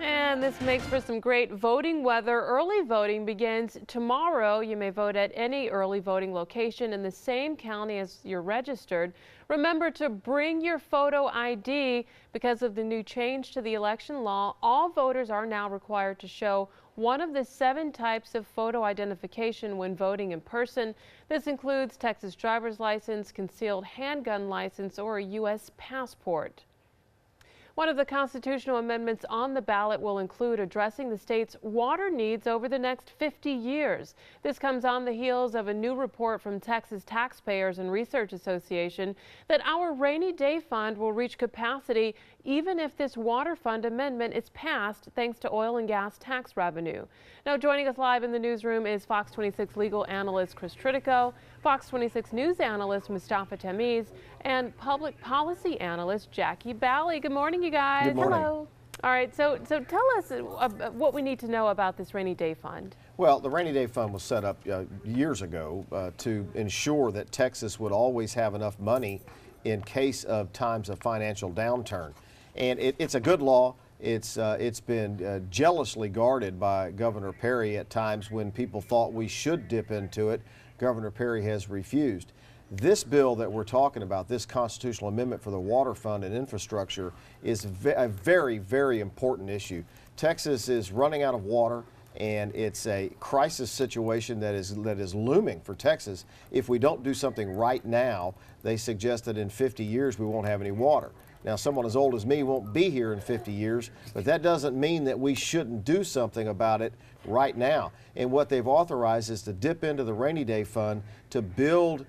And this makes for some great voting weather. Early voting begins tomorrow. You may vote at any early voting location in the same county as you're registered. Remember to bring your photo ID. Because of the new change to the election law, all voters are now required to show one of the 7 types of photo identification when voting in person. This includes Texas driver's license, concealed handgun license, or a U.S. passport. One of the constitutional amendments on the ballot will include addressing the state's water needs over the next 50 years. This comes on the heels of a new report from Texas Taxpayers and Research Association that our rainy day fund will reach capacity even if this water fund amendment is passed, thanks to oil and gas tax revenue. Now, joining us live in the newsroom is Fox 26 legal analyst Chris Tritico, Fox 26 news analyst Mustafa Tamiz, and public policy analyst Jackie Bally. Good morning, you guys. Good morning. Hello. All right, so tell us what we need to know about this rainy day fund. Well, the rainy day fund was set up years ago to ensure that Texas would always have enough money in case of times of financial downturn. And it's a good law. It's been jealously guarded by Governor Perry at times when people thought we should dip into it. Governor Perry has refused. This bill that we're talking about, this constitutional amendment for the water fund and infrastructure, is a very, very important issue. Texas is running out of water, and it's a crisis situation that is looming for Texas. If we don't do something right now, they suggest that in 50 years we won't have any water. Now, someone as old as me won't be here in 50 years, but that doesn't mean that we shouldn't do something about it right now. And what they've authorized is to dip into the rainy day fund to build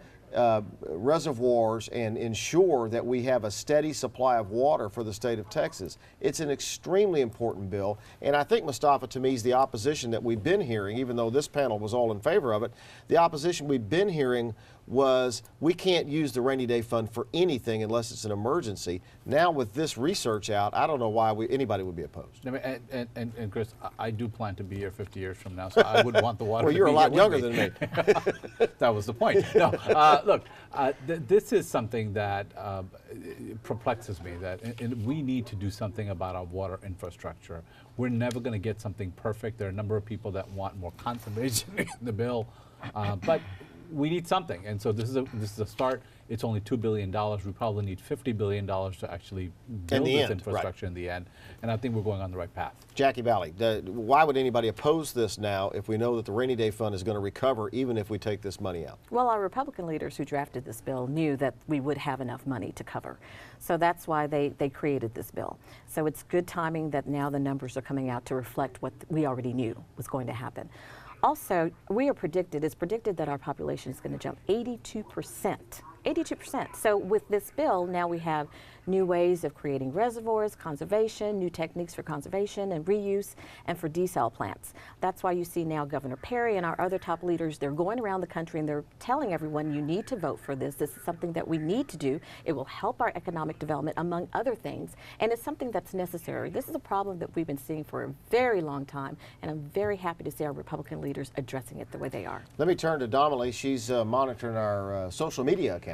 reservoirs and ensure that we have a steady supply of water for the state of Texas. It's an extremely important bill, and I think, Mustafa, to me, is the opposition that we've been hearing, even though this panel was all in favor of it, the opposition we've been hearing was we can't use the rainy day fund for anything unless it's an emergency. Now with this research out, I don't know why anybody would be opposed. And Chris, I do plan to be here 50 years from now, so I would want the water well, to you're be a lot here younger with me. than me. That was the point. No, look, this is something that perplexes me, that we need to do something about our water infrastructure. We're never going to get something perfect. There are a number of people that want more conservation in the bill, but we need something, and so this is a start. It's only $2 billion. We probably need $50 billion to actually build this infrastructure in the end, and I think we're going on the right path. Jackie Bally, why would anybody oppose this now if we know that the rainy day fund is going to recover even if we take this money out? Well, our Republican leaders who drafted this bill knew that we would have enough money to cover. So that's why they created this bill. So it's good timing that now the numbers are coming out to reflect what we already knew was going to happen. Also, it's predicted that our population is going to jump 82%. 82%. So with this bill, now we have new ways of creating reservoirs, conservation, new techniques for conservation and reuse, and for desal plants. That's why you see now Governor Perry and our other top leaders, they're going around the country and they're telling everyone, you need to vote for this. This is something that we need to do. It will help our economic development, among other things, and it's something that's necessary. This is a problem that we've been seeing for a very long time, and I'm very happy to see our Republican leaders addressing it the way they are. Let me turn to Donnelly. She's monitoring our social media accounts.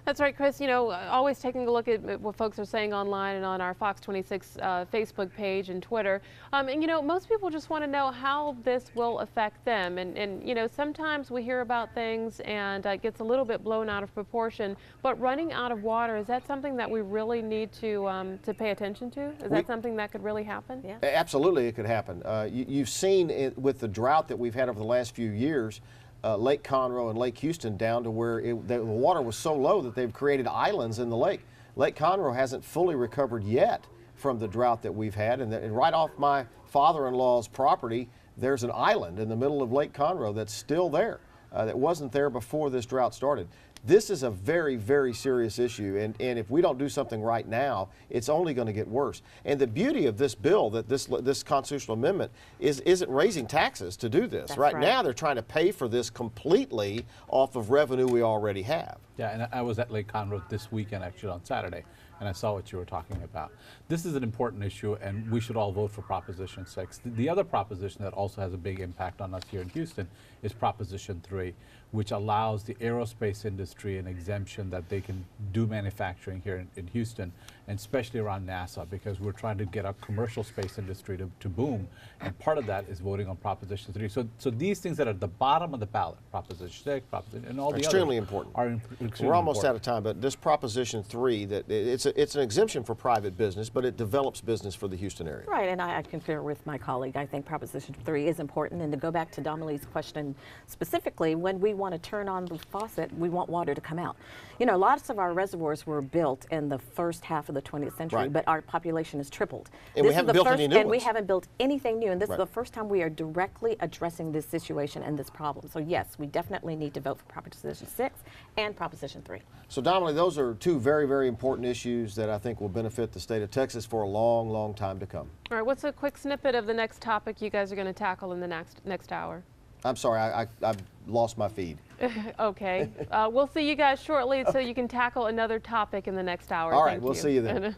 That's right, Chris. You know, always taking a look at what folks are saying online and on our Fox 26 Facebook page and Twitter. And, you know, most people just want to know how this will affect them. And you know, sometimes we hear about things and it gets a little bit blown out of proportion. But running out of water, is that something that we really need to pay attention to? Is that something that could really happen? Yeah. Absolutely, it could happen. You've seen it with the drought that we've had over the last few years. Lake Conroe and Lake Houston down to where the water was so low that they've created islands in the lake. Lake Conroe hasn't fully recovered yet from the drought that we've had, and right off my father-in-law's property, there's an island in the middle of Lake Conroe that's still there, that wasn't there before this drought started. This is a very, very serious issue, and if we don't do something right now, it's only going to get worse. And the beauty of this bill, that this constitutional amendment, isn't raising taxes to do this. That's right right now, they're trying to pay for this completely off of revenue we already have. Yeah, and I was at Lake Conroe this weekend, actually on Saturday, and I saw what you were talking about. This is an important issue, and we should all vote for Proposition 6. The other proposition that also has a big impact on us here in Houston is Proposition 3, which allows the aerospace industry an exemption that they can do manufacturing here in Houston, and especially around NASA, because we're trying to get our commercial space industry to boom, and part of that is voting on Proposition 3. So these things that are at the bottom of the ballot, Proposition 6, Proposition, and all the Extremely others, important. are extremely We're almost out important. of time, but this Proposition 3, that it's an exemption for private business, but it develops business for the Houston area. Right, and I concur with my colleague. I think Proposition 3 is important. And to go back to Dominique's question specifically, when we want to turn on the faucet, we want water to come out. You know, lots of our reservoirs were built in the first half of the 20th century, Right. but our population has tripled. And we This is haven't the built first, any new and we ones. haven't built anything new. And this Right. is the first time we are directly addressing this situation and this problem. So yes, we definitely need to vote for Proposition 6 and Proposition 3. So, Dominique, those are two very, very important issues that I think will benefit the state of Texas for a long, long time to come. All right, what's a quick snippet of the next topic you guys are going to tackle in the next hour? I'm sorry, I've lost my feed. Okay, we'll see you guys shortly so you can tackle another topic in the next hour. All right, Thank we'll you. see you then.